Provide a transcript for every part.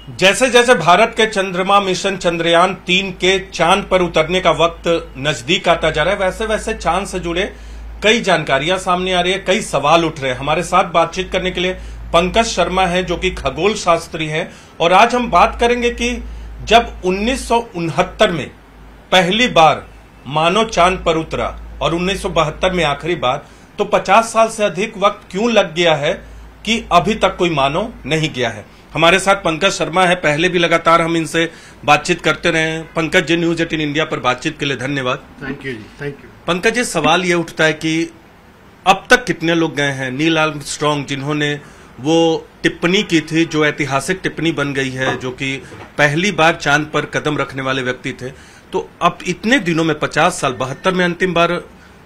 जैसे जैसे भारत के चंद्रमा मिशन चंद्रयान-3 के चांद पर उतरने का वक्त नजदीक आता जा रहा है, वैसे वैसे चांद से जुड़े कई जानकारियां सामने आ रही है, कई सवाल उठ रहे हैं। हमारे साथ बातचीत करने के लिए पंकज शर्मा हैं, जो कि खगोल शास्त्री हैं, और आज हम बात करेंगे कि जब 1969 में पहली बार मानव चांद पर उतरा और 1972 में आखिरी बार, तो 50 साल से अधिक वक्त क्यों लग गया है कि अभी तक कोई मानव नहीं गया है। हमारे साथ पंकज शर्मा है, पहले भी लगातार हम इनसे बातचीत करते रहे हैं। पंकज जी, न्यूज 18 इंडिया पर बातचीत के लिए धन्यवाद। थैंक यू जी, थैंक यू। पंकज जी, सवाल ये उठता है कि अब तक कितने लोग गए हैं? नील आर्मस्ट्रांग, जिन्होंने वो टिप्पणी की थी जो ऐतिहासिक टिप्पणी बन गई है, जो कि पहली बार चांद पर कदम रखने वाले व्यक्ति थे, तो अब इतने दिनों में 50 साल, 72 में अंतिम बार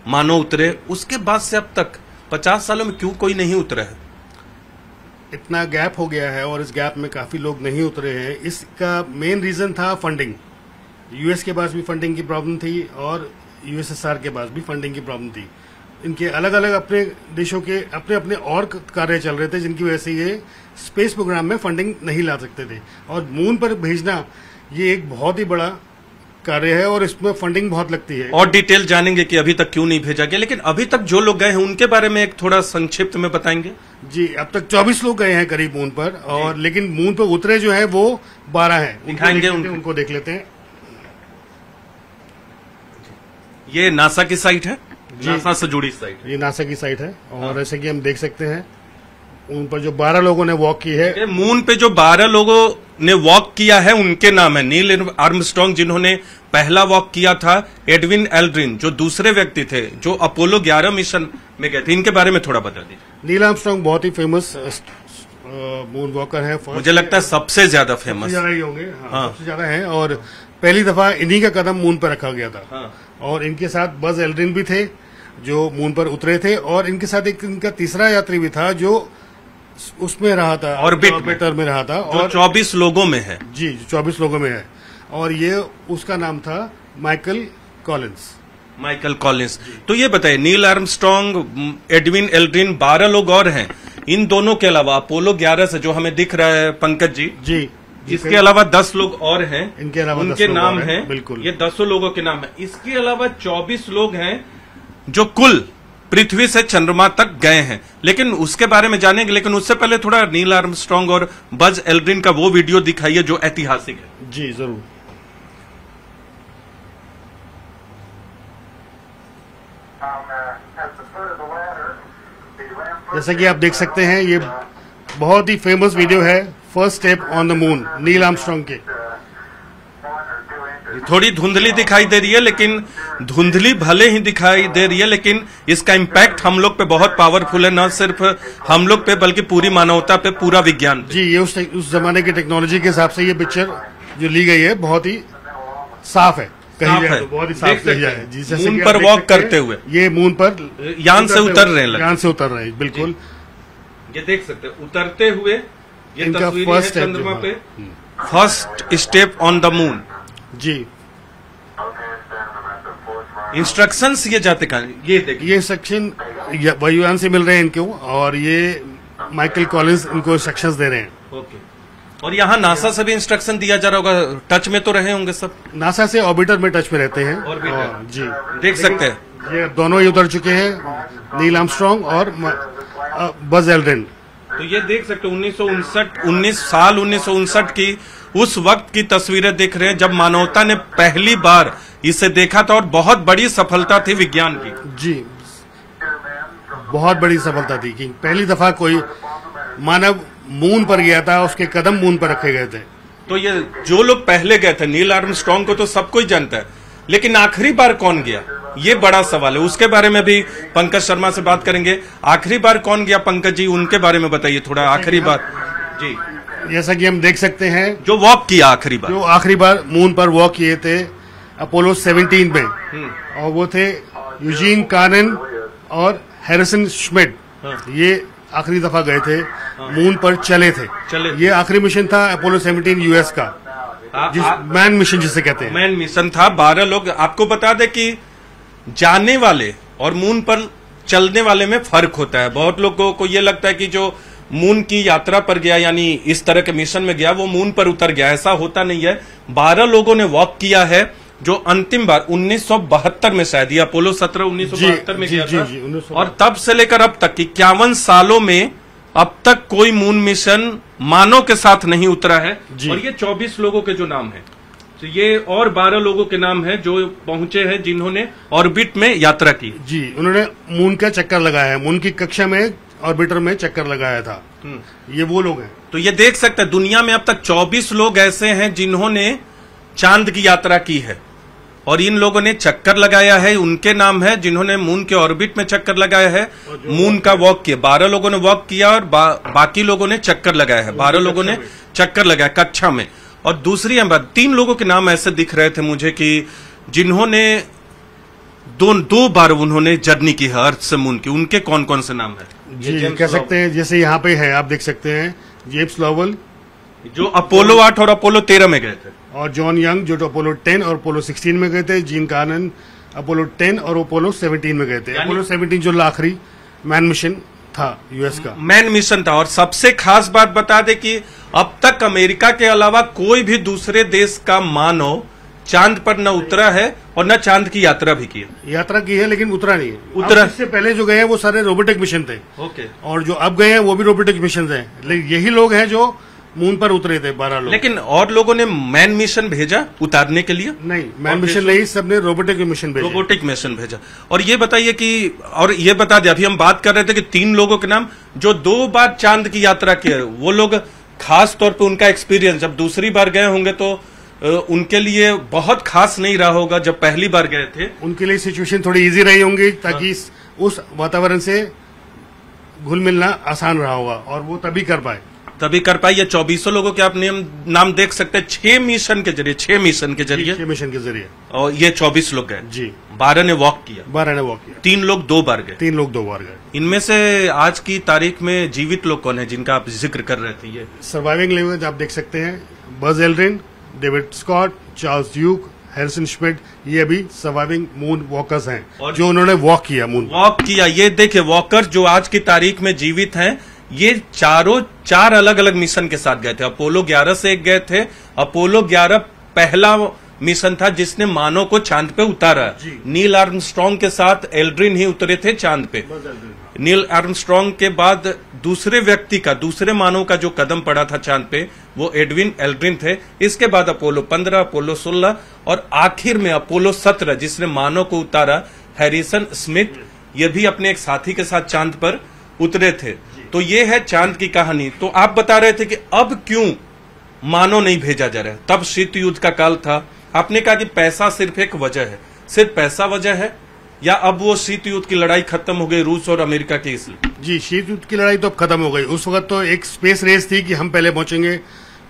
मानव उतरे, उसके बाद से अब तक 50 सालों में क्यों कोई नहीं उतरा है? इतना गैप हो गया है और इस गैप में काफी लोग नहीं उतरे हैं। इसका मेन रीजन था फंडिंग। यूएस के पास भी फंडिंग की प्रॉब्लम थी और यूएसएसआर के पास भी फंडिंग की प्रॉब्लम थी। इनके अलग अलग अपने देशों के अपने अपने और कार्य चल रहे थे, जिनकी वजह से ये स्पेस प्रोग्राम में फंडिंग नहीं ला सकते थे। और मून पर भेजना ये एक बहुत ही बड़ा कार्य है और इसमें फंडिंग बहुत लगती है। और डिटेल जानेंगे कि अभी तक क्यों नहीं भेजा गया, लेकिन अभी तक जो लोग गए हैं उनके बारे में एक थोड़ा संक्षिप्त में बताएंगे। जी, अब तक 24 लोग गए हैं करीब मून पर, और लेकिन मून पर उतरे जो है वो 12 हैं। दिखाएंगे उनको देख लेते हैं। ये नासा की साइट है, नासा से जुड़ी साइट। ये नासा की साइट है और जैसे कि हम देख सकते हैं उन पर जो 12 लोगों ने वॉक की है। मून पे जो 12 लोगों ने वॉक किया है उनके नाम है नील आर्मस्ट्रांग, जिन्होंने पहला वॉक किया था, एडविन एल्ड्रिन जो दूसरे व्यक्ति थे जो अपोलो 11 मिशन में गए थे। इनके बारे में थोड़ा बता दीजिए। नील आर्मस्ट्रांग बहुत ही फेमस मून वॉकर है। मुझे लगता है सबसे ज्यादा फेमस, ज्यादा ही होंगे। हाँ, सबसे ज्यादा है। और पहली दफा इन्हीं का कदम मून पर रखा गया था। हाँ। और इनके साथ बज एल्ड्रिन भी थे जो मून पर उतरे थे, और इनके साथ एक इनका तीसरा यात्री भी था जो उसमें रहा था, ऑर्बिटर में रहा था, और 24 लोगों में है। जी, 24 लोगों में है। और ये उसका नाम था माइकल कॉलिंस। Michael Collins. तो ये बताइए, नील आर्मस्ट्रांग, एडविन एल्ड्रिन, 12 लोग और हैं। इन दोनों के अलावा अपोलो 11 से जो हमें दिख रहा है पंकज जी, इसके अलावा 10 लोग और हैं। इनके अलावा उनके नाम हैं, बिल्कुल, ये 10 लोगों के नाम है। इसके अलावा 24 लोग हैं जो कुल पृथ्वी से चंद्रमा तक गए हैं, लेकिन उसके बारे में जानेंगे। लेकिन उससे पहले थोड़ा नील आर्मस्ट्रांग और बज एल्ड्रिन का वो वीडियो दिखाइए जो ऐतिहासिक है। जी, जरूर। जैसा कि आप देख सकते हैं, ये बहुत ही फेमस वीडियो है, first step on the moon, Neil Armstrong के। थोड़ी धुंधली दिखाई दे रही है, लेकिन धुंधली भले ही दिखाई दे रही है, लेकिन इसका इम्पैक्ट हम लोग पे बहुत पावरफुल है, न सिर्फ हम लोग पे बल्कि पूरी मानवता पे, पूरा विज्ञान पे। जी, ये उस जमाने की टेक्नोलॉजी के हिसाब से ये पिक्चर जो ली गई है बहुत ही साफ है, कहीं तो बहुत ही साफ किया है। जी, जैसे मून पर वॉक करते हुए ये मून पर यान से उतर रहे हैं, यान से उतर रहे हैं, बिल्कुल। ये देख सकते हैं उतरते हुए, ये इनका तस्वीर है चंद्रमा पे, first step on the moon. जी, इंस्ट्रक्शंस ये जाते कहां? ये देखिए, ये सेक्शन वायुयान से मिल रहे हैं इनको, और ये माइकल कॉलिंस इनको इंस्ट्रक्शंस दे रहे हैं। ओके। और यहाँ नासा से भी इंस्ट्रक्शन दिया जा रहा होगा, टच में तो रहे होंगे सब? नासा से ऑर्बिटर में टच में रहते हैं। ऑर्बिटर, जी, देख सकते हैं ये दोनों ही उतर चुके हैं, नील आर्मस्ट्रांग और बज एल्ड्रिन। तो ये देख सकते हैं 1959 की उस वक्त की तस्वीरें देख रहे हैं जब मानवता ने पहली बार इसे देखा था, और बहुत बड़ी सफलता थी विज्ञान की। जी, बहुत बड़ी सफलता थी कि पहली दफा कोई मानव मून पर गया था, उसके कदम मून पर रखे गए थे। तो ये जो लोग पहले गए थे, नील आर्मस्ट्रांग को तो सब कोई जानता है, लेकिन आखिरी बार कौन गया, ये बड़ा सवाल है। उसके बारे में भी पंकज शर्मा से बात करेंगे। आखिरी बार कौन गया पंकज जी, उनके बारे में बताइए थोड़ा। आखिरी बार जी, जैसा कि हम देख सकते हैं, जो वॉक किया आखिरी बार, जो आखिरी बार मून पर वॉक किए थे अपोलो 17 में, और वो थे यूजीन कानन और हैरिसन श्मिड। ये आखिरी दफा गए थे, मून पर चले थे। ये आखिरी मिशन था अपोलो 17 यूएस का, मैन मिशन जिसे कहते हैं। मैन मिशन था, 12 लोग। आपको बता दें कि जाने वाले और मून पर चलने वाले में फर्क होता है। बहुत लोगों को ये लगता है कि जो मून की यात्रा पर गया, यानी इस तरह के मिशन में गया, वो मून पर उतर गया, ऐसा होता नहीं है। 12 लोगों ने वॉक किया है, जो अंतिम बार 1972 में शायद, ये अपोलो 17 1972 में गया था, और तब से लेकर अब तक 51 सालों में अब तक कोई मून मिशन मानव के साथ नहीं उतरा है। और ये 24 लोगों के जो नाम है, तो ये और 12 लोगों के नाम है जो पहुंचे हैं, जिन्होंने ऑर्बिट में यात्रा की। जी, उन्होंने मून का चक्कर लगाया है, मून की कक्षा में ऑर्बिटर में चक्कर लगाया था। ये वो लोग हैं। तो ये देख सकते हैं, दुनिया में अब तक 24 लोग ऐसे हैं जिन्होंने चांद की यात्रा की है, और इन लोगों ने चक्कर लगाया है, उनके नाम है जिन्होंने मून के ऑर्बिट में चक्कर लगाया है, मून का वॉक किया। 12 लोगों ने वॉक किया और बाकी लोगों ने चक्कर लगाया है। 12 लोगों ने चक्कर लगाया कक्षा में। और दूसरी बात, 3 लोगों के नाम ऐसे दिख रहे थे मुझे कि जिन्होंने दो बार उन्होंने जर्नी की है अर्थ से मून की। उनके कौन कौन से नाम है? जी, कह सकते हैं, जैसे यहाँ पे है, आप देख सकते हैं, जेम्स लॉवेल जो अपोलो 8 और अपोलो 13 में गए थे, और जॉन यंग जो अपोलो 10 और अपोलो 16 में गए थे, जीन कार्नन अपोलो 10 और अपोलो 17 में गए थे। अपोलो 17 जो आखिरी मैन मिशन था यूएस का, मैन मिशन था। और सबसे खास बात बता दे कि अब तक अमेरिका के अलावा कोई भी दूसरे देश का मानव चांद पर न उतरा है और न चांद की यात्रा भी की है, लेकिन उतरा नहीं है। उतरा, इससे पहले जो गए हैं वो सारे रोबोटिक मिशन थे। ओके। और जो अब गए हैं वो भी रोबोटिक मिशन हैं, लेकिन यही लोग हैं जो मून पर उतरे थे, 12 लोग। लेकिन और लोगों ने मैन मिशन भेजा उतारने के लिए? नहीं, मैन मिशन नहीं, सबने रोबोटिक मिशन भेजा। रोबोटिक मिशन भेजा। और ये बताइए कि, और ये बता दिया, अभी हम बात कर रहे थे कि 3 लोगों के नाम जो 2 बार चांद की यात्रा की है, वो लोग खास तौर पे उनका एक्सपीरियंस, जब दूसरी बार गए होंगे तो उनके लिए बहुत खास नहीं रहा होगा जब पहली बार गए थे। उनके लिए सिचुएशन थोड़ी इजी रही होंगी, ताकि उस वातावरण से घुल मिलना आसान रहा होगा, और वो तभी कर पाए। ये 24 लोगों के आप नाम देख सकते हैं। 6 मिशन के जरिए और ये 24 लोग गए जी। 12 ने वॉक किया। 3 लोग 2 बार गए। इनमें से आज की तारीख में जीवित लोग कौन है जिनका आप जिक्र कर रहे थे? ये सर्वाइविंग लैंग्वेज आप देख सकते हैं, Buzz Aldrin, David Scott, Charles Duke, Harrison Schmitt, ये अभी सर्वाइविंग मून वॉकर्स हैं, और जो उन्होंने वॉक किया। ये देखिए, वॉकर जो आज की तारीख में जीवित हैं, ये 4 अलग अलग मिशन के साथ गए थे। अपोलो 11 से एक गए थे। अपोलो 11 पहला मिशन था जिसने मानव को चांद पे उतारा। नील आर्मस्ट्रॉन्ग के साथ एल्ड्रिन ही उतरे थे चांद पे। नील आर्मस्ट्रॉन्ग के बाद दूसरे मानव का जो कदम पड़ा था चांद पे, वो एडविन एल्ड्रिन थे। इसके बाद अपोलो 15, अपोलो 16 और आखिर में अपोलो 17 जिसने मानव को उतारा, हैरिसन स्मिथ, ये भी अपने एक साथी के साथ चांद पर उतरे थे। तो ये है चांद की कहानी। तो आप बता रहे थे कि अब क्यों मानव नहीं भेजा जा रहा है? तब शीत युद्ध का काल था। आपने कहा कि पैसा सिर्फ एक वजह है। सिर्फ पैसा वजह है, या अब वो शीत युद्ध की लड़ाई खत्म हो गई रूस और अमेरिका की? इसलिए जी, शीत युद्ध की लड़ाई तो अब खत्म हो गई। उस वक्त तो एक स्पेस रेस थी कि हम पहले पहुंचेंगे,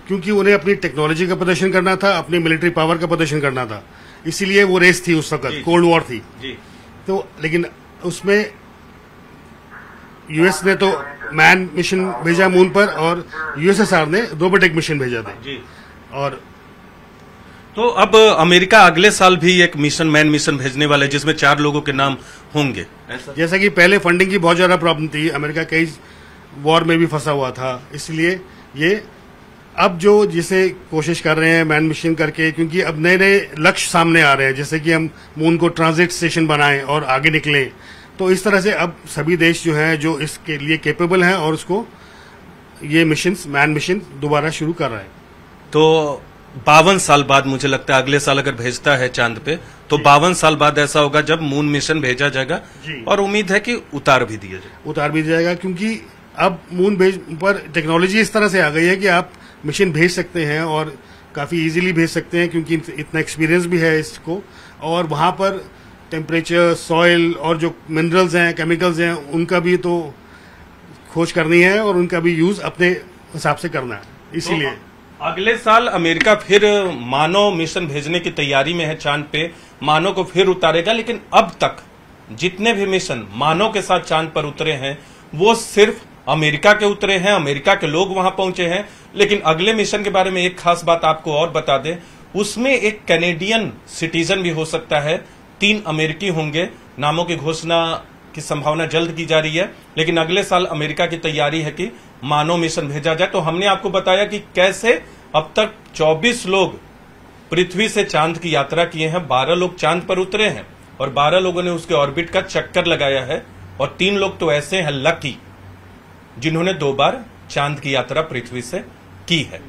क्योंकि उन्हें अपनी टेक्नोलॉजी का प्रदर्शन करना था, अपनी मिलिट्री पावर का प्रदर्शन करना था, इसीलिए वो रेस थी। उस वक्त कोल्ड वॉर थी जी। तो लेकिन उसमें यूएस ने तो मैन मिशन भेजा मून पर, और यूएसएसआर ने रोबोटिक मिशन भेजा था जी। और तो अब अमेरिका अगले साल भी एक मैन मिशन भेजने वाला है जिसमें 4 लोगों के नाम होंगे। जैसा कि पहले फंडिंग की बहुत ज्यादा प्रॉब्लम थी, अमेरिका कई वॉर में भी फंसा हुआ था, इसलिए ये अब जो जिसे कोशिश कर रहे हैं मैन मिशन करके, क्योंकि अब नए नए लक्ष्य सामने आ रहे हैं, जैसे कि हम मून को ट्रांजिट स्टेशन बनाएं और आगे निकलें। तो इस तरह से अब सभी देश जो हैं जो इसके लिए कैपेबल हैं, और उसको ये मिशन, मैन मिशन दोबारा शुरू कर रहा है। तो 52 साल बाद, मुझे लगता है अगले साल अगर भेजता है चांद पे, तो 52 साल बाद ऐसा होगा जब मून मिशन भेजा जाएगा, और उम्मीद है कि उतार भी दिया जाएगा। क्योंकि अब मून पर टेक्नोलॉजी इस तरह से आ गई है कि आप मिशन भेज सकते हैं, और काफी इजीली भेज सकते हैं, क्योंकि इतना एक्सपीरियंस भी है इसको। और वहां पर टेम्परेचर, सॉइल और जो मिनरल्स हैं, केमिकल्स हैं, उनका भी तो खोज करनी है, और उनका भी यूज अपने हिसाब से करना है। इसीलिए तो अगले साल अमेरिका फिर मानव मिशन भेजने की तैयारी में है चांद पे, मानव को फिर उतारेगा। लेकिन अब तक जितने भी मिशन मानव के साथ चांद पर उतरे हैं, वो सिर्फ अमेरिका के उतरे हैं, अमेरिका के लोग वहां पहुंचे हैं। लेकिन अगले मिशन के बारे में एक खास बात आपको और बता दें, उसमें एक कैनेडियन सिटीजन भी हो सकता है, 3 अमेरिकी होंगे। नामों की घोषणा की संभावना जल्द की जा रही है, लेकिन अगले साल अमेरिका की तैयारी है कि मानव मिशन भेजा जाए। तो हमने आपको बताया कि कैसे अब तक 24 लोग पृथ्वी से चांद की यात्रा किए हैं, 12 लोग चांद पर उतरे हैं और 12 लोगों ने उसके ऑर्बिट का चक्कर लगाया है, और 3 लोग तो ऐसे हैं लकी जिन्होंने 2 बार चांद की यात्रा पृथ्वी से की है।